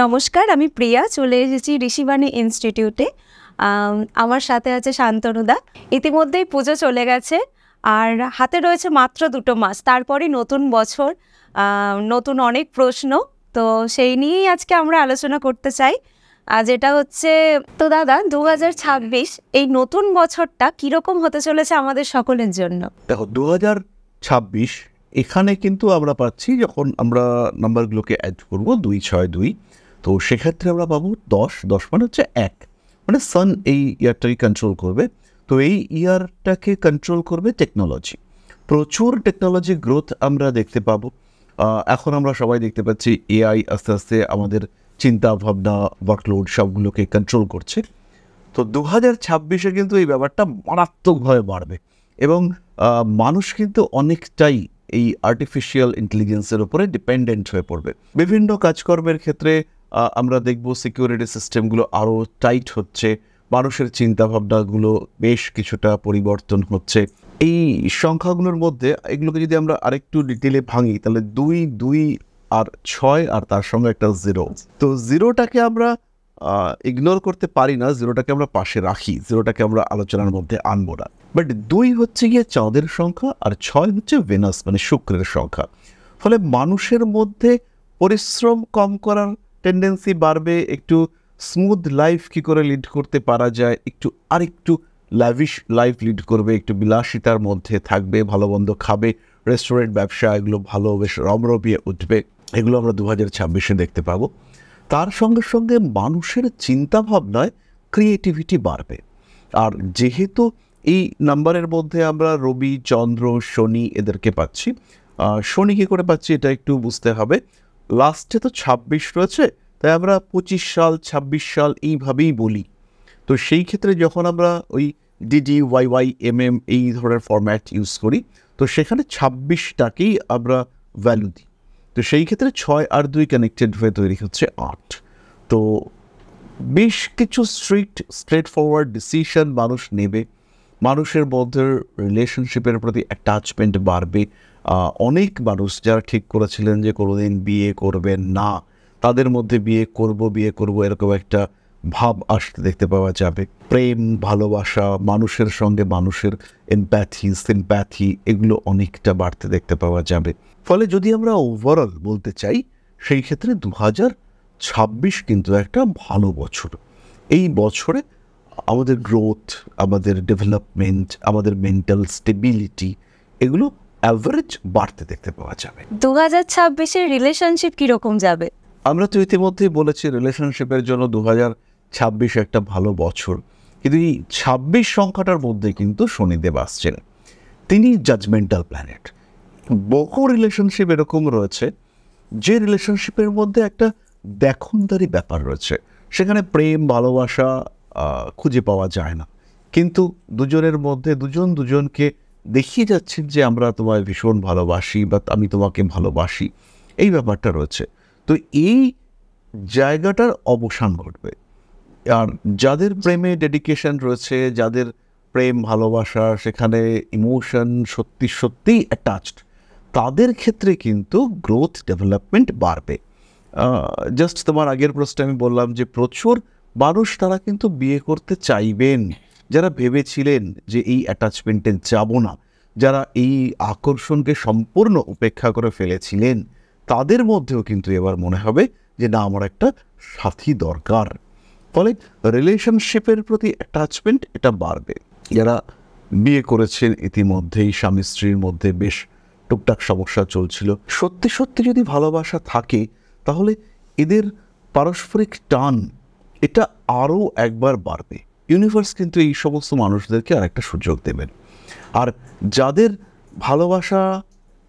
নমস্কার, আমি প্রিয়া চলে এসেছি ঋষিবাণী ইনস্টিটিউটে। আমার সাথে আছে শান্তনুদা। ইতিমধ্যেই পুজো চলে গেছে আর হাতে রয়েছে মাত্র 2 মাস, তারপরই নতুন বছর, নতুন অনেক প্রশ্ন। তো সেই নিয়েই আজকে আমরা আলোচনা করতে চাই, যেটা হচ্ছে তো দাদা 2026 এই নতুন বছরটা কীরকম হতে চলেছে আমাদের সকলের জন্য? দেখো 2026 এখানে কিন্তু আমরা পাচ্ছি, যখন আমরা নাম্বারগুলোকে অ্যাড করবো 262, তো সেক্ষেত্রে আমরা পাবো 10 মানে হচ্ছে 1, মানে সান এই ইয়ারটাকে কন্ট্রোল করবে। তো এই ইয়ারটাকে কন্ট্রোল করবে টেকনোলজি, প্রচুর টেকনোলজি গ্রোথ আমরা দেখতে পাবো। এখন আমরা সবাই দেখতে পাচ্ছি এআই আস্তে আস্তে আমাদের চিন্তা ভাবনা, ওয়ার্কলোড সবগুলোকে কন্ট্রোল করছে। তো 2026-এ কিন্তু এই ব্যাপারটা মারাত্মকভাবে বাড়বে এবং মানুষ কিন্তু অনেকটাই এই আর্টিফিশিয়াল ইন্টেলিজেন্সের উপরে ডিপেন্ডেন্ট হয়ে পড়বে। বিভিন্ন কাজকর্মের ক্ষেত্রে আমরা দেখব সিকিউরিটি সিস্টেমগুলো আরও টাইট হচ্ছে, মানুষের চিন্তাভাবনাগুলো বেশ কিছুটা পরিবর্তন হচ্ছে। এই সংখ্যাগুলোর মধ্যে এগুলোকে যদি আমরা আরেকটু ডিটেলে ভাঙি, তাহলে 2 আর 6 আর তার সঙ্গে একটা 0। তো 0টাকে আমরা ইগনোর করতে পারি না, 0টাকে আমরা পাশে রাখি, 0টাকে আমরা আলোচনার মধ্যে আনবো না। বাট 2 হচ্ছে গিয়ে চাঁদের সংখ্যা আর 6 হচ্ছে ভেনাস মানে শুক্রের সংখ্যা। ফলে মানুষের মধ্যে পরিশ্রম কম করার টেন্ডেন্সি বাড়বে, একটু স্মুথ লাইফ কী করে লিড করতে পারা যায়, আরেকটু লাভিশ লাইফ লিড করবে, একটু বিলাসিতার মধ্যে থাকবে, ভালো মন্দ খাবে, রেস্টুরেন্ট ব্যবসা এগুলো ভালো বেশ রমরমিয়ে উঠবে। এগুলো আমরা 2026-এ দেখতে পাবো। তার সঙ্গে সঙ্গে মানুষের চিন্তাভাবনায় ক্রিয়েটিভিটি বাড়বে। আর যেহেতু এই নাম্বারের মধ্যে আমরা রবি, চন্দ্র, শনি এদেরকে পাচ্ছি, শনি কী করে পাচ্ছি এটা একটু বুঝতে হবে। লাস্টে তো 26 রয়েছে, তাই আমরা 25 সাল 26 সাল এইভাবেই বলি। তো সেই ক্ষেত্রে যখন আমরা ওই ডিডি ওয়াইওয়াই এমএম এই ধরনের ফরম্যাট ইউজ করি, তো সেখানে 26টাকেই আমরা ভ্যালু দিই। তো সেই ক্ষেত্রে 6 আর 2 কানেক্টেড হয়ে তৈরি হচ্ছে 8। তো বেশ কিছু স্ট্রেট ফরওয়ার্ড ডিসিশন মানুষ নেবে, মানুষের মধ্যে রিলেশনশিপের প্রতি অ্যাটাচমেন্ট বাড়বে। অনেক মানুষ যারা ঠিক করেছিলেন যে কোনোদিন বিয়ে করবেন না, তাদের মধ্যে বিয়ে করব এরকম একটা ভাব আসতে দেখতে পাওয়া যাবে। প্রেম, ভালোবাসা, মানুষের সঙ্গে মানুষের এমপ্যাথি, সিম্প্যাথি এগুলো অনেকটা বাড়তে দেখতে পাওয়া যাবে। ফলে যদি আমরা ওভারঅল বলতে চাই, সেই ক্ষেত্রে 2026 কিন্তু একটা ভালো বছর। এই বছরে আমাদের গ্রোথ, আমাদের ডেভেলপমেন্ট, আমাদের মেন্টাল স্টেবিলিটি এগুলো অ্যাভারেজ বাড়তে দেখতে পাওয়া যাবে। 2026-এর রিলেশনশিপ কীরকম যাবে? আমরা তো ইতিমধ্যেই বলেছি রিলেশনশিপের জন্য 2026 একটা ভালো বছর, কিন্তু এই 26 সংখ্যাটার মধ্যে কিন্তু শনিদেব আসছেন, তিনি জাজমেন্টাল প্ল্যানেট। বহু রিলেশনশিপ এরকম রয়েছে যে রিলেশনশিপের মধ্যে একটা দেখনদারি ব্যাপার রয়েছে, সেখানে প্রেম ভালোবাসা খুঁজে পাওয়া যায় না, কিন্তু দুজনের মধ্যে দুজন দুজনকে দেখিয়ে যাচ্ছেন যে আমরা তোমায় ভীষণ ভালোবাসি বা আমি তোমাকে ভালোবাসি, এই ব্যাপারটা রয়েছে। তো এই জায়গাটার অবসান ঘটবে। আর যাদের প্রেমে ডেডিকেশন রয়েছে, যাদের প্রেম ভালোবাসা সেখানে ইমোশন সত্যি সত্যিই অ্যাটাচড, তাদের ক্ষেত্রে কিন্তু গ্রোথ ডেভেলপমেন্ট বাড়বে। জাস্ট তোমার আগের প্রশ্নে আমি বললাম যে প্রচুর মানুষ তারা কিন্তু বিয়ে করতে চাইবেন, যারা ভেবেছিলেন যে এই অ্যাটাচমেন্টে যাব না, যারা এই আকর্ষণকে সম্পূর্ণ উপেক্ষা করে ফেলেছিলেন, তাদের মধ্যেও কিন্তু এবার মনে হবে যে না, আমার একটা সাথী দরকার। ফলে রিলেশনশিপের প্রতি অ্যাটাচমেন্ট এটা বাড়বে। যারা বিয়ে করেছেন ইতিমধ্যেই, স্বামী স্ত্রীর মধ্যে বেশ টুকটাক সমস্যা চলছিল, সত্যি সত্যি যদি ভালোবাসা থাকে তাহলে এদের পারস্পরিক টান এটা আরও একবার বাড়বে। ইউনিভার্স কিন্তু এই সমস্ত মানুষদেরকে আরেকটা সুযোগ দেবেন। আর যাদের ভালোবাসা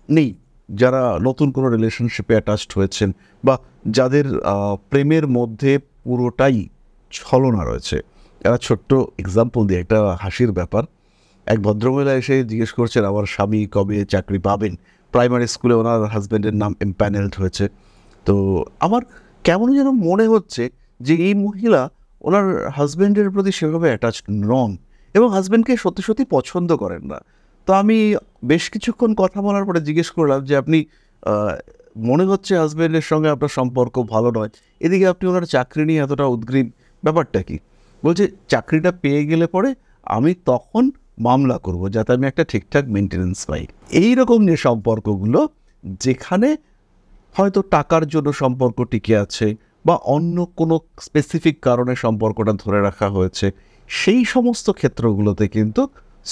নেই, যারা নতুন কোনো রিলেশনশিপে অ্যাটাচড হয়েছেন, বা যাদের প্রেমের মধ্যে পুরোটাই ছলনা রয়েছে, একটা ছোট্ট এক্সাম্পল দিয়ে, একটা হাসির ব্যাপার। এক ভদ্রমহিলা এসে জিজ্ঞেস করছেন আমার স্বামী কবে চাকরি পাবেন। প্রাইমারি স্কুলে ওনার হাজব্যান্ডের নাম এম্প্যানেলড হয়েছে। তো আমার কেমন যেন মনে হচ্ছে যে এই মহিলা ওনার হাজব্যান্ডের প্রতি সেভাবে অ্যাটাচড নন এবং হাজব্যান্ডকে সত্যি সত্যি পছন্দ করেন না। তো আমি বেশ কিছুক্ষণ কথা বলার পরে জিজ্ঞেস করলাম যে আপনি মনে হচ্ছে হাজব্যান্ডের সঙ্গে আপনার সম্পর্ক ভালো নয়, এদিকে আপনি ওনার চাকরি নিয়ে এতটা উদ্গ্রীব, ব্যাপারটা কি? বলছে চাকরিটা পেয়ে গেলে পরে আমি তখন মামলা করব যাতে আমি একটা ঠিকঠাক মেনটেনেন্স পাই। এইরকম যে সম্পর্কগুলো, যেখানে হয়তো টাকার জন্য সম্পর্ক টিকে আছে বা অন্য কোনো স্পেসিফিক কারণে সম্পর্কটা ধরে রাখা হয়েছে, সেই সমস্ত ক্ষেত্রগুলোতে কিন্তু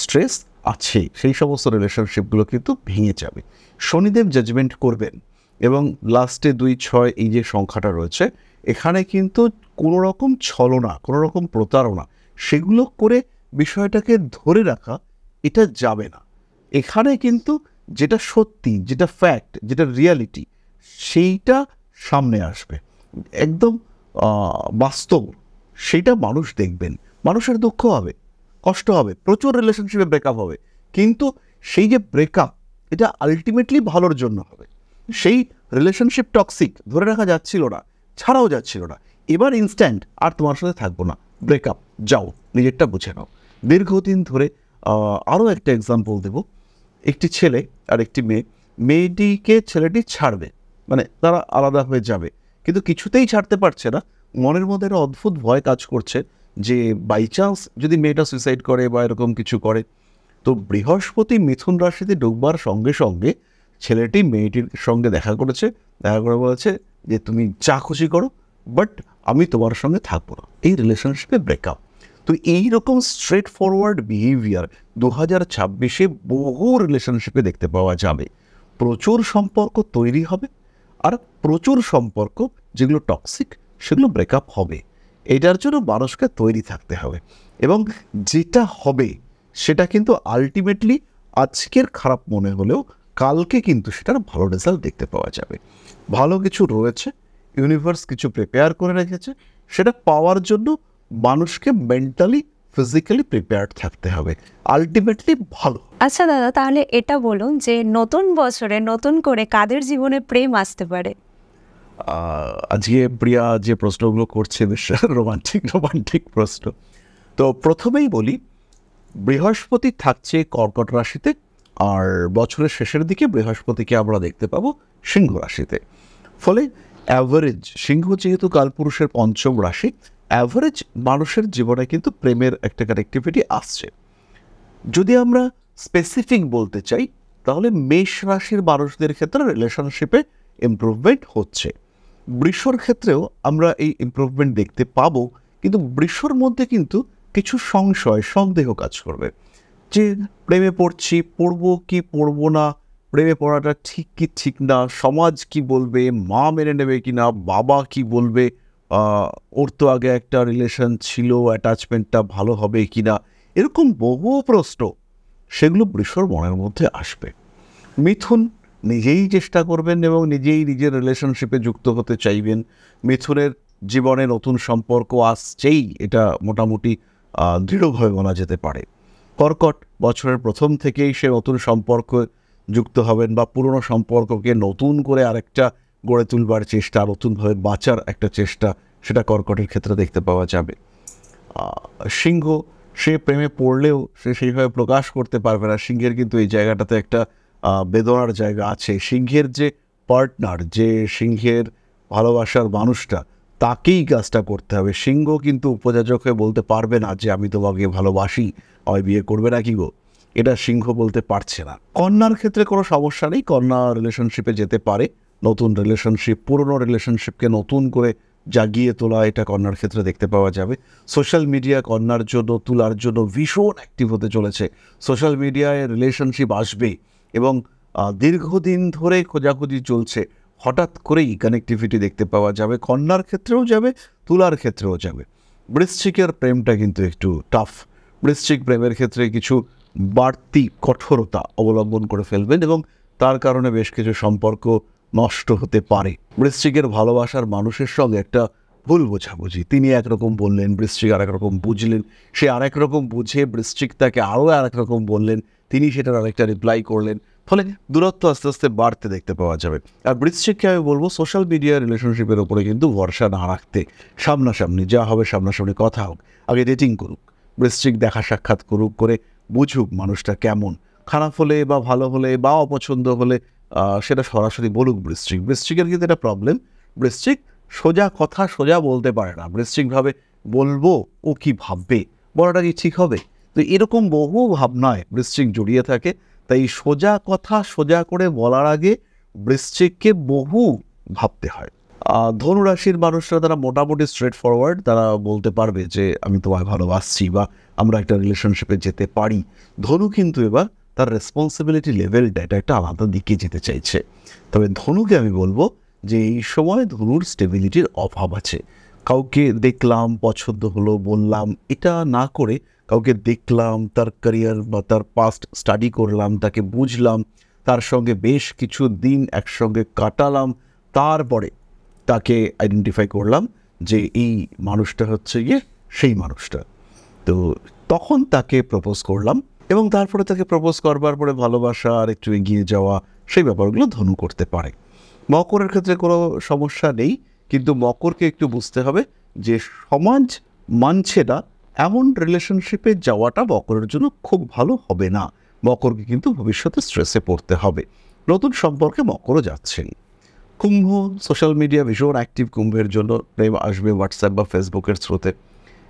স্ট্রেস আছে, সেই সমস্ত রিলেশনশিপগুলো কিন্তু ভেঙে যাবে। শনিদেব জাজমেন্ট করবেন এবং লাস্টে 2-6 এই যে সংখ্যাটা রয়েছে, এখানে কিন্তু কোনো রকম ছলনা, কোনো রকম প্রতারণা সেগুলো করে বিষয়টাকে ধরে রাখা এটা যাবে না। এখানে কিন্তু যেটা সত্যি, যেটা ফ্যাক্ট, যেটা রিয়ালিটি, সেইটা সামনে আসবে, একদম বাস্তব, সেইটা মানুষ দেখবেন। মানুষের দুঃখ হবে, কষ্ট হবে, প্রচুর রিলেশনশিপে ব্রেকআপ হবে, কিন্তু সেই যে ব্রেকআপ এটা আলটিমেটলি ভালোর জন্য হবে। সেই রিলেশনশিপ টক্সিক, ধরে রাখা যাচ্ছিল না, ছাড়াও যাচ্ছিল না, এবার ইনস্ট্যান্ট আর তোমার সাথে থাকবো না, ব্রেকআপ, যাও নিজেরটা বুঝে নাও। দীর্ঘদিন ধরে আরও একটা এক্সাম্পল দেব। একটি ছেলে আর একটি মেয়ে, মেয়েটিকে ছেলেটি ছাড়বে, মানে তারা আলাদা হয়ে যাবে, কিন্তু কিছুতেই ছাড়তে পারছে না। মনের মধ্যে একটা অদ্ভুত ভয় কাজ করছে যে বাই চান্স যদি মেয়েটা সুইসাইড করে বা এরকম কিছু করে। তো বৃহস্পতি মিথুন রাশিতে ঢুকবার সঙ্গে সঙ্গে ছেলেটি মেয়েটির সঙ্গে দেখা করেছে, দেখা করে বলেছে যে তুমি যা খুশি করো, বাট আমি তোমার সঙ্গে থাকবো না, এই রিলেশনশিপে ব্রেকআপ। তো এইরকম স্ট্রেট ফরওয়ার্ড বিহেভিয়ার 2026-এ বহু রিলেশনশিপে দেখতে পাওয়া যাবে। প্রচুর সম্পর্ক তৈরি হবে, আর প্রচুর সম্পর্ক যেগুলো টক্সিক সেগুলো ব্রেকআপ হবে। এটার জন্য মানুষকে তৈরি থাকতে হবে, এবং যেটা হবে সেটা কিন্তু আলটিমেটলি আজকের খারাপ মনে হলেও কালকে কিন্তু সেটার ভালো রেজাল্ট দেখতে পাওয়া যাবে। ভালো কিছু রয়েছে, ইউনিভার্স কিছু প্রিপেয়ার করে রেখেছে, সেটা পাওয়ার জন্য মানুষকে মেন্টালি ফিজিক্যালি প্রিপেয়ার্ড থাকতে হবে, আলটিমেটলি ভালো। আচ্ছা দাদা, তাহলে এটা বলুন যে নতুন বছরে নতুন করে কাদের জীবনে প্রেম আসতে পারে? আজকে প্রিয়া যে প্রশ্নগুলো করছে বেশ রোমান্টিক প্রশ্ন। তো প্রথমেই বলি, বৃহস্পতি থাকছে কর্কট রাশিতে, আর বছরের শেষের দিকে বৃহস্পতিকে আমরা দেখতে পাবো সিংহ রাশিতে। ফলে অ্যাভারেজ, সিংহ যেহেতু কালপুরুষের পঞ্চম রাশি, অ্যাভারেজ মানুষের জীবনে কিন্তু প্রেমের একটা কানেক্টিভিটি আসছে। যদি আমরা স্পেসিফিক বলতে চাই, তাহলে মেষ রাশির মানুষদের ক্ষেত্রে রিলেশনশিপে ইমপ্রুভমেন্ট হচ্ছে। বৃষর ক্ষেত্রেও আমরা এই ইমপ্রুভমেন্ট দেখতে পাবো, কিন্তু বৃষর মধ্যে কিন্তু কিছু সংশয়, সন্দেহ কাজ করবে যে প্রেমে পড়বো কি পড়বো না, প্রেমে পড়াটা ঠিক কি ঠিক না, সমাজ কি বলবে, মা মেনে নেবে কি না, বাবা কি বলবে, ওর তো আগে একটা রিলেশন ছিল, অ্যাটাচমেন্টটা ভালো হবে কি না, এরকম বহু প্রশ্ন সেগুলো বৃষর মনের মধ্যে আসবে। মিথুন নিজেই চেষ্টা করবেন এবং নিজেই নিজের রিলেশনশিপে যুক্ত হতে চাইবেন। মিথুনের জীবনে নতুন সম্পর্ক আসছেই, এটা মোটামুটি দৃঢ়ভাবে বলা যেতে পারে। কর্কট বছরের প্রথম থেকেই সে নতুন সম্পর্ক যুক্ত হবেন, বা পুরনো সম্পর্ককে নতুন করে আরেকটা গড়ে তুলবার চেষ্টা, নতুনভাবে বাঁচার একটা চেষ্টা, সেটা কর্কটের ক্ষেত্রে দেখতে পাওয়া যাবে। সিংহ, সে প্রেমে পড়লেও সে সেইভাবে প্রকাশ করতে পারবে না। সিংহের কিন্তু এই জায়গাটাতে একটা বেদনার জায়গা আছে। সিংহের যে পার্টনার, যে সিংহের ভালোবাসার মানুষটা, তাকেই কাজটা করতে হবে। সিংহ কিন্তু উপযাজক হয়ে বলতে পারবে না যে আমি তোমাকে ভালোবাসি, আমায় বিয়ে করবে না কি গো, এটা সিংহ বলতে পারছে না। কন্যার ক্ষেত্রে কোনো সমস্যা নেই, কন্যা রিলেশনশিপে যেতে পারে। নতুন রিলেশনশিপ, পুরনো রিলেশনশিপকে নতুন করে জাগিয়ে তোলা, এটা কন্যার ক্ষেত্রে দেখতে পাওয়া যাবে। সোশ্যাল মিডিয়া কন্যার জন্য, তুলার জন্য ভীষণ অ্যাক্টিভ হতে চলেছে। সোশ্যাল মিডিয়ায় রিলেশনশিপ আসবে এবং দীর্ঘদিন ধরে খোঁজাখুঁজি চলছে, হঠাৎ করেই কানেক্টিভিটি দেখতে পাওয়া যাবে। কন্যার ক্ষেত্রেও যাবে, তুলার ক্ষেত্রেও যাবে। বৃশ্চিকের প্রেমটা কিন্তু একটু টাফ। বৃশ্চিক প্রেমের ক্ষেত্রে কিছু বাড়তি কঠোরতা অবলম্বন করে ফেলবেন এবং তার কারণে বেশ কিছু সম্পর্ক নষ্ট হতে পারে। বৃশ্চিকের ভালোবাসার মানুষের সঙ্গে একটা ভুল বোঝাবুঝি, তিনি একরকম বললেন, বৃশ্চিক আরেক রকম বুঝলেন, সে আরেক রকম বুঝে বৃশ্চিক তাকে আরও আরেক রকম বললেন, তিনি সেটার আরেকটা রিপ্লাই করলেন, ফলে দূরত্ব আস্তে আস্তে বাড়তে দেখতে পাওয়া যাবে। আর বৃশ্চিককে আমি বলবো সোশ্যাল মিডিয়া রিলেশনশিপের ওপরে কিন্তু ভরসা না রাখতে, সামনাসামনি যা হবে সামনাসামনি কথা হোক, আগে ডেটিং করুক, বৃশ্চিক দেখা সাক্ষাৎ করুক, করে বুঝুক মানুষটা কেমন, খারাপ হলে বা ভালো হলে বা অপছন্দ হলে সেটা সরাসরি বলুক বৃশ্চিক। বৃশ্চিকের কিন্তু একটা প্রবলেম, বৃশ্চিক সোজা কথা সোজা বলতে পারে না। বৃশ্চিক ভাবে বলবো, ও কি ভাববে, বলাটা কি ঠিক হবে, তো এরকম বহু ভাবনায় বৃশ্চিক জড়িয়ে থাকে। তাই সোজা কথা সোজা করে বলার আগে বৃশ্চিককে বহু ভাবতে হয়। ধনুরাশির মানুষরা তারা মোটামুটি স্ট্রেট ফরওয়ার্ড, তারা বলতে পারবে যে আমি তোমায় ভালোবাসছি বা আমরা একটা রিলেশনশিপে যেতে পারি। ধনু কিন্তু এবার তার রেসপন্সিবিলিটি লেভেলটা এটা একটা আলাদা দিকে যেতে চাইছে। তবে ধনুকে আমি বলবো যে এই সময় ধনুর স্টেবিলিটির অভাব আছে। কাউকে দেখলাম, পছন্দ হলো, বললাম, এটা না করে কাউকে দেখলাম, তার ক্যারিয়ার বা তার পাস্ট স্টাডি করলাম, তাকে বুঝলাম, তার সঙ্গে বেশ কিছু দিন একসঙ্গে কাটালাম, তারপরে তাকে আইডেন্টিফাই করলাম যে এই মানুষটা হচ্ছে গিয়ে সেই মানুষটা। তো তখন তাকে প্রপোজ করলাম এবং তারপরে তাকে প্রপোজ করবার পরে ভালোবাসা আর একটু এগিয়ে যাওয়া, সেই ব্যাপারগুলো ধনু করতে পারে। মকরের ক্ষেত্রে কোনো সমস্যা নেই, কিন্তু মকরকে একটু বুঝতে হবে যে সমাজ মানছে না এমন রিলেশনশিপে যাওয়াটা মকরের জন্য খুব ভালো হবে না। মকরকে কিন্তু ভবিষ্যতে স্ট্রেসে পড়তে হবে। নতুন সম্পর্কে মকরও যাচ্ছেন। কুম্ভ, সোশ্যাল মিডিয়া ভীষণ অ্যাক্টিভ কুম্ভের জন্য, প্রেম আসবে হোয়াটসঅ্যাপ বা ফেসবুকের স্রোতে।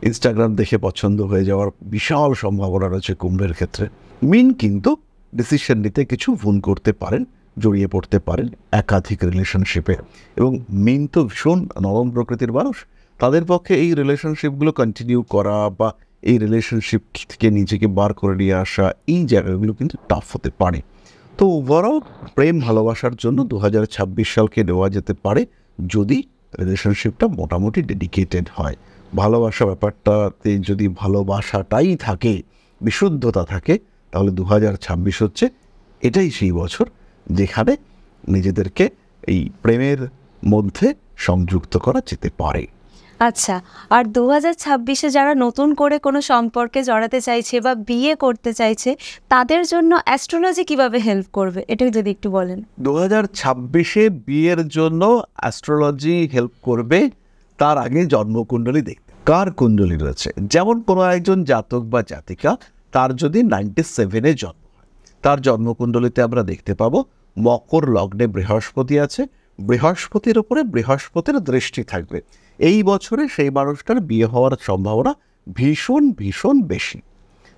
ইনস্টাগ্রাম দেখে পছন্দ হয়ে যাওয়ার বিশাল সম্ভাবনা রয়েছে কুম্ভের ক্ষেত্রে। মিন কিন্তু ডিসিশন নিতে কিছু ভুল করতে পারেন, জড়িয়ে পড়তে পারেন একাধিক রিলেশনশিপে। এবং মিন তো ভীষণ নরম প্রকৃতির মানুষ, তাদের পক্ষে এই রিলেশনশিপগুলো কন্টিনিউ করা বা এই রিলেশনশিপ থেকে নিজেকে বার করে নিয়ে আসা, এই জায়গাগুলো কিন্তু টাফ হতে পারে। তো ওভারঅল প্রেম ভালোবাসার জন্য 2026 সালকে নেওয়া যেতে পারে যদি রিলেশনশিপটা মোটামুটি ডেডিকেটেড হয়। ভালোবাসা ব্যাপারটাতে যদি ভালোবাসাটাই থাকে, বিশুদ্ধতা থাকে, তাহলে 2026 হচ্ছে এটাই সেই বছর যেখানে নিজেদেরকে এই প্রেমের মধ্যে সংযুক্ত করা যেতে পারে। আচ্ছা, আর 2026-এ যারা নতুন করে কোনো সম্পর্কে জড়াতে চাইছে বা বিয়ে করতে চাইছে, তাদের জন্য অ্যাস্ট্রোলজি কিভাবে হেল্প করবে, এটা যদি একটু বলেন। 2026-এ বিয়ের জন্য অ্যাস্ট্রোলজি হেল্প করবে তার আগে জন্মকুণ্ডলী দেখতে, কার কুণ্ডলী রয়েছে। যেমন কোনো একজন জাতক বা জাতিকা, তার যদি 97-এ জন্ম হয়, তার জন্মকুণ্ডলীতে আমরা দেখতে পাবো মকর লগ্নে বৃহস্পতি আছে, বৃহস্পতির ওপরে বৃহস্পতির দৃষ্টি থাকবে। এই বছরে সেই মানুষটার বিয়ে হওয়ার সম্ভাবনা ভীষণ ভীষণ বেশি।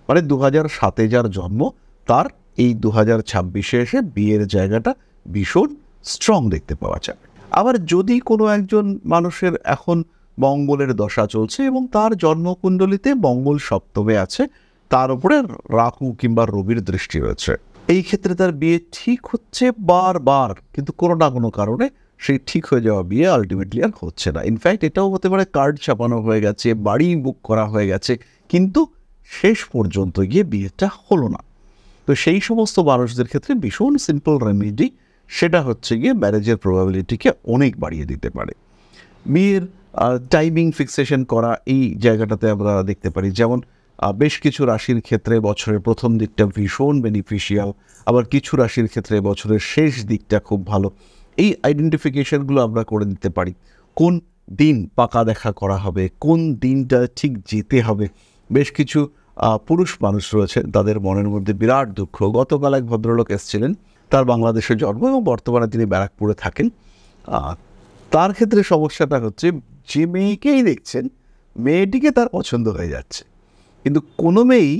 মানে 2007-এ যার জন্ম, তার এই 2026-এ এসে বিয়ের জায়গাটা ভীষণ স্ট্রং দেখতে পাওয়া যাবে। আবার যদি কোনো একজন মানুষের এখন মঙ্গলের দশা চলছে এবং তার জন্মকুণ্ডলিতে মঙ্গল সপ্তমে আছে, তার উপরে রাহু কিংবা রবির দৃষ্টি রয়েছে, এই ক্ষেত্রে তার বিয়ে ঠিক হচ্ছে বারবার, কিন্তু কোনো না কোনো কারণে সেই ঠিক হয়ে যাওয়া বিয়ে আলটিমেটলি আর হচ্ছে না। ইনফ্যাক্ট এটাও হতে পারে কার্ড ছাপানো হয়ে গেছে, বাড়ি বুক করা হয়ে গেছে, কিন্তু শেষ পর্যন্ত গিয়ে বিয়েটা হলো না। তো সেই সমস্ত মানুষদের ক্ষেত্রে ভীষণ সিম্পল রেমেডি, সেটা হচ্ছে গিয়ে ম্যারেজের প্রবাবিলিটিকে অনেক বাড়িয়ে দিতে পারে। বিয়ের টাইমিং ফিক্সেশন করা, এই জায়গাটাতে আমরা দেখতে পারি। যেমন বেশ কিছু রাশির ক্ষেত্রে বছরের প্রথম দিকটা ভীষণ বেনিফিশিয়াল, আবার কিছু রাশির ক্ষেত্রে বছরের শেষ দিকটা খুব ভালো। এই আইডেন্টিফিকেশনগুলো আমরা করে দিতে পারি। কোন দিন পাকা দেখা করা হবে, কোন দিনটা ঠিক যেতে হবে। বেশ কিছু পুরুষ মানুষ রয়েছে, তাদের মনের মধ্যে বিরাট দুঃখ। গতকাল এক ভদ্রলোক এসেছিলেন, তার বাংলাদেশে জন্ম এবং বর্তমানে তিনি ব্যারাকপুরে থাকেন। তার ক্ষেত্রে সমস্যাটা হচ্ছে, যে মেয়েকেই দেখছেন মেয়েটিকে তার পছন্দ হয়ে যাচ্ছে, কিন্তু কোনো মেয়েই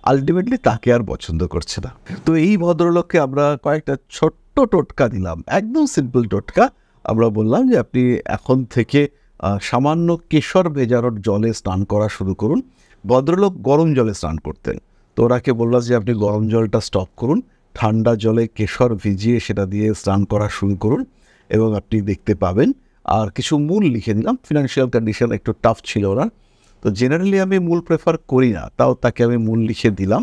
আলটিমেটলি তাকে আর পছন্দ করছে না। তো এই ভদ্রলোককে আমরা কয়েকটা ছোট্ট টোটকা দিলাম, একদম সিম্পল টোটকা। আমরা বললাম যে আপনি এখন থেকে সামান্য কেশর ভেজানোর জলে স্নান করা শুরু করুন। ভদ্রলোক গরম জলে স্নান করতেন, তো ওনাকে বললাম যে আপনি গরম জলটা স্টপ করুন, ঠান্ডা জলে কেশর ভিজিয়ে সেটা দিয়ে স্নান করা শুরু করুন এবং আপনি দেখতে পাবেন। আর কিছু মূল লিখে দিলাম, ফিনান্সিয়াল কন্ডিশন একটু টাফ ছিল ওনার, তো জেনারেলি আমি মূল প্রেফার করি না, তাও তাকে আমি মূল লিখে দিলাম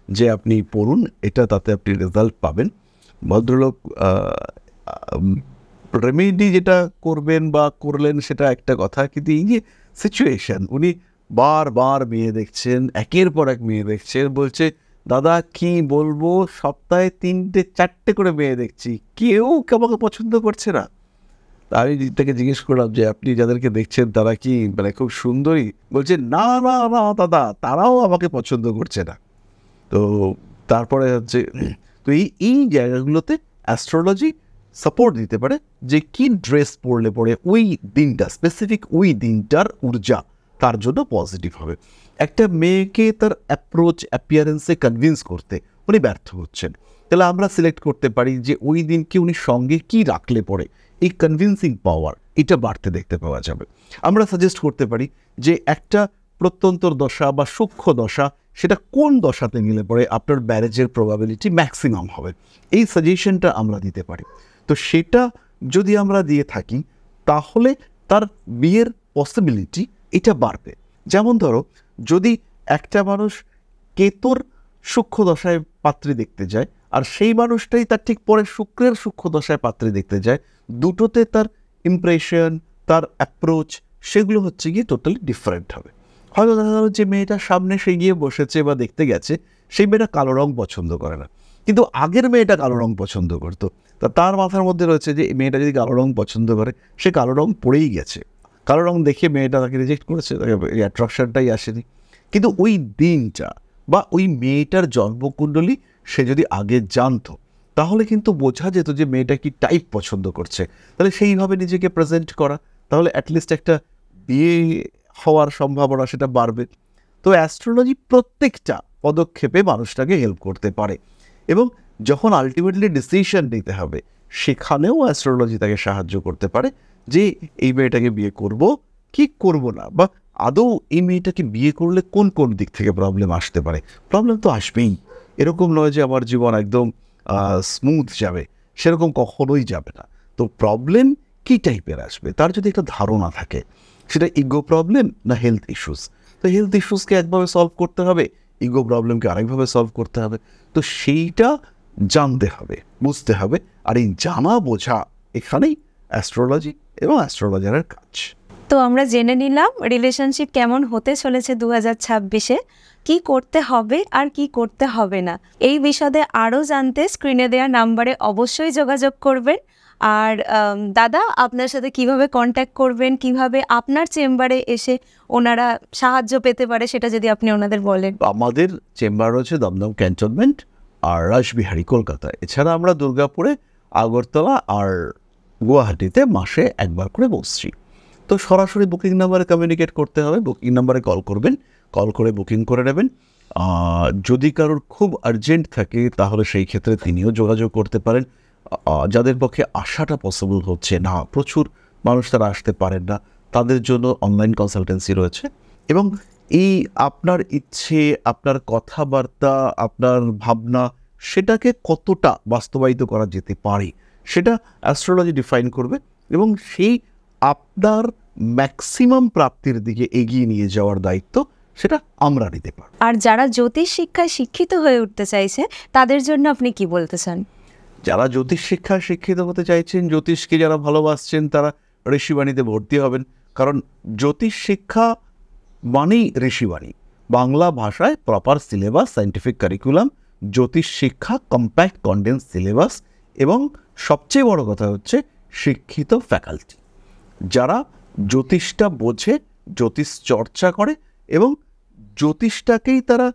যে আপনি পড়ুন, এটা তাতে আপনি রেজাল্ট পাবেন। ভদ্রলোক রেমেডি যেটা করবেন বা করলেন সেটা একটা কথা, কিন্তু এই যে সিচুয়েশন, উনি বারবার মেয়ে দেখছেন, একের পর এক মেয়ে দেখছেন, বলছে দাদা কি বলবো, সপ্তাহে 3-4টে করে মেয়ে দেখছি, কেউ আমাকে পছন্দ করছে না। আমি তাকে জিজ্ঞেস করলাম যে আপনি যাদেরকে দেখছেন তারা কি মানে খুব সুন্দরী? বলছে না না না দাদা, তারাও আমাকে পছন্দ করছে না। তো তারপরে হচ্ছে, তো এই জায়গাগুলোতে অ্যাস্ট্রোলজি সাপোর্ট দিতে পারে যে কি ড্রেস পরলে পরে ওই দিনটা স্পেসিফিক ওই দিনটার ঊর্জা তার জন্য পজিটিভ হবে। একটা মেয়েকে তার অ্যাপ্রোচ অ্যাপিয়ারেন্সে কনভিন্স করতে উনি ব্যর্থ হচ্ছেন, তাহলে আমরা সিলেক্ট করতে পারি যে ওই দিনকে উনি সঙ্গে কি রাখলে পরে এই কনভিন্সিং পাওয়ার এটা বাড়তে দেখতে পাওয়া যাবে। আমরা সাজেস্ট করতে পারি যে একটা প্রত্যন্তর দশা বা সূক্ষ্ম দশা সেটা কোন দশাতে নিলে পরে আপনার ম্যারেজের প্রবাবিলিটি ম্যাক্সিমাম হবে, এই সাজেশনটা আমরা দিতে পারি। তো সেটা যদি আমরা দিয়ে থাকি তাহলে তার বিয়ের পসিবিলিটি এটা বাড়বে। যেমন ধরো যদি একটা মানুষ কেতুর সূক্ষ্ম দশায় পাত্রী দেখতে যায় আর সেই মানুষটাই তার ঠিক পরে শুক্রের সূক্ষ্ম দশায় পাত্রী দেখতে যায়, দুটোতে তার ইমপ্রেশন তার অ্যাপ্রোচ সেগুলো হচ্ছে গিয়ে টোটালি ডিফারেন্ট হবে। হয়তো দেখা গেল যে মেয়েটার সামনে সে গিয়ে বসেছে বা দেখতে গেছে, সেই মেয়েটা কালো রং পছন্দ করে না, কিন্তু আগের মেয়েটা কালো রং পছন্দ করতো। তা তার মাথার মধ্যে রয়েছে যে মেয়েটা যদি কালো রং পছন্দ করে সে কালো রং পরেই গেছে, কালো রং দেখে মেয়েটা তাকে রিজেক্ট করেছে, তাকে অ্যাট্রাকশনটাই আসেনি। কিন্তু ওই দিনটা বা ওই মেয়েটার জন্মকুণ্ডলী সে যদি আগে জানতো তাহলে কিন্তু বোঝা যেত যে মেয়েটা কি টাইপ পছন্দ করছে, তাহলে সেইভাবে নিজেকে প্রেজেন্ট করা, তাহলে অ্যাটলিস্ট একটা বিয়ে হওয়ার সম্ভাবনা সেটা বাড়বে। তো অ্যাস্ট্রোলজি প্রত্যেকটা পদক্ষেপে মানুষটাকে হেল্প করতে পারে এবং যখন আলটিমেটলি ডিসিশন নিতে হবে সেখানেও অ্যাস্ট্রোলজি তাকে সাহায্য করতে পারে যে এই মেয়েটাকে বিয়ে করব কি করব না, বা আদৌ এই মেয়েটাকে বিয়ে করলে কোন কোন দিক থেকে প্রবলেম আসতে পারে। প্রবলেম তো আসবেই, এরকম নয় যে আমার জীবন একদম স্মুথ যাবে, সেরকম কখনোই যাবে না। তো প্রবলেম কী টাইপের আসবে তার যদি একটা ধারণা থাকে, সেটা ইগো প্রবলেম না হেলথ ইস্যুস, তো হেলথ ইস্যুসকে একভাবে সলভ করতে হবে, ইগো প্রবলেমকে আরেকভাবে সলভ করতে হবে। তো সেইটা জানতে হবে, বুঝতে হবে, আর এই জানা বোঝা এখানেই অ্যাস্ট্রোলজি এবং অ্যাস্ট্রোলজারের কাজ। তো আমরা জেনে নিলাম রিলেশনশিপ কেমন হতে চলেছে 2026-এ, কি করতে হবে আর কি করতে হবে না। এই বিশদে আরও জানতে স্ক্রিনে দেওয়া নাম্বারে অবশ্যই যোগাযোগ করবেন। আর দাদা, আপনার সাথে কিভাবে কন্ট্যাক্ট করবেন, কিভাবে আপনার চেম্বারে এসে ওনারা সাহায্য পেতে পারে সেটা যদি আপনি ওনাদের বলেন। আমাদের চেম্বার রয়েছে দমদম ক্যান্টনমেন্ট আর রাসবিহারী কলকাতায়, এছাড়া আমরা দুর্গাপুরে, আগরতলা আর গুয়াহাটিতে মাসে একবার করে বসছি। তো সরাসরি বুকিং নাম্বারে কমিউনিকেট করতে হবে, বুকিং নাম্বারে কল করবেন, কল করে বুকিং করে নেবেন। যদি কারোর খুব আর্জেন্ট থাকে তাহলে সেই ক্ষেত্রে তিনিও যোগাযোগ করতে পারেন। যাদের পক্ষে আসাটা পসিবল হচ্ছে না, প্রচুর মানুষ তারা আসতে পারেন না, তাদের জন্য অনলাইন কনসালটেন্সি রয়েছে। এবং এই আপনার ইচ্ছে, আপনার কথাবার্তা, আপনার ভাবনা সেটাকে কতটা বাস্তবায়িত করা যেতে পারে সেটা অ্যাস্ট্রোলজি ডিফাইন করবে এবং সেই আপনার ম্যাক্সিমাম প্রাপ্তির দিকে এগিয়ে নিয়ে যাওয়ার দায়িত্ব সেটা আমরা নিতে পারি। আর যারা জ্যোতিষ শিক্ষায় শিক্ষিত হয়ে উঠতে চাইছে তাদের জন্য আপনি কি বলতে চান? যারা জ্যোতিষ শিক্ষায় শিক্ষিত হতে চাইছেন, জ্যোতিষকে যারা ভালোবাসছেন, তারা ঋষিবাণীতে ভর্তি হবেন। কারণ জ্যোতিষ শিক্ষা মানেই ঋষিবাণী, বাংলা ভাষায় প্রপার সিলেবাস, সায়েন্টিফিক কারিকুলাম, জ্যোতিষ শিক্ষা কম্প্যাক্ট কনডেন্স সিলেবাস এবং সবচেয়ে বড় কথা হচ্ছে শিক্ষিত ফ্যাকাল্টি যারা জ্যোতিষটা বোঝে, জ্যোতিষ চর্চা করে এবং জ্যোতিষটাকেই তারা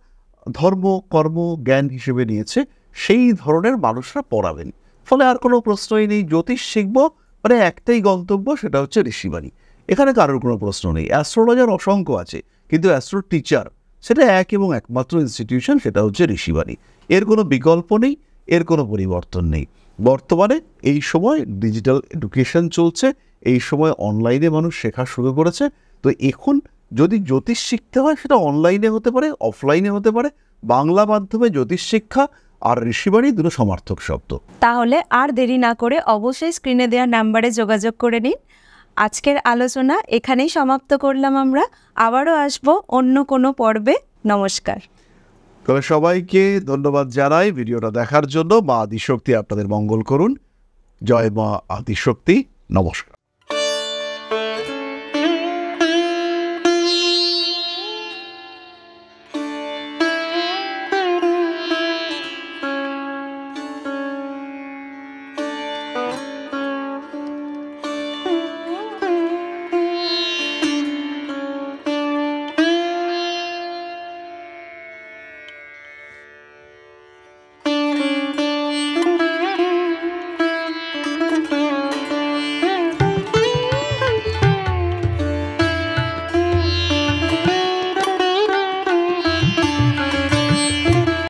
ধর্ম কর্ম জ্ঞান হিসেবে নিয়েছে, সেই ধরনের মানুষরা পড়াবেন। ফলে আর কোনো প্রশ্নই নেই, জ্যোতিষ শিখব মানে একটাই গন্তব্য, সেটা হচ্ছে ঋষিবাণী। এখানে কারোর কোনো প্রশ্ন নেই। অ্যাস্ট্রোলজার অসংখ্য আছে, কিন্তু অ্যাস্ট্রো টিচার সেটা এক এবং একমাত্র ইনস্টিটিউশন, সেটা হচ্ছে ঋষিবাণী। এর কোনো বিকল্প নেই, এর কোনো পরিবর্তন নেই। বর্তমানে এই সময় ডিজিটাল এডুকেশন চলছে, এই সময় অনলাইনে মানুষ শেখা শুরু করেছে। তো এখন যদি জ্যোতিষ শিখতে হয় সেটা অনলাইনে হতে পারে, অফলাইনে হতে পারে। বাংলা মাধ্যমে জ্যোতিষ শিক্ষা আর ঋষিবাণী দুটো সমার্থক শব্দ। তাহলে আর দেরি না করে অবশ্যই স্ক্রিনে দেওয়া নাম্বারে যোগাযোগ করে নিন। আজকের আলোচনা এখানেই সমাপ্ত করলাম আমরা। আবারও আসবো অন্য কোনো পর্বে। নমস্কার। তবে সবাইকে ধন্যবাদ জানাই ভিডিওটা দেখার জন্য। মা আদিশক্তি আপনাদের মঙ্গল করুন। জয় মা আদিশক্তি। নমস্কার।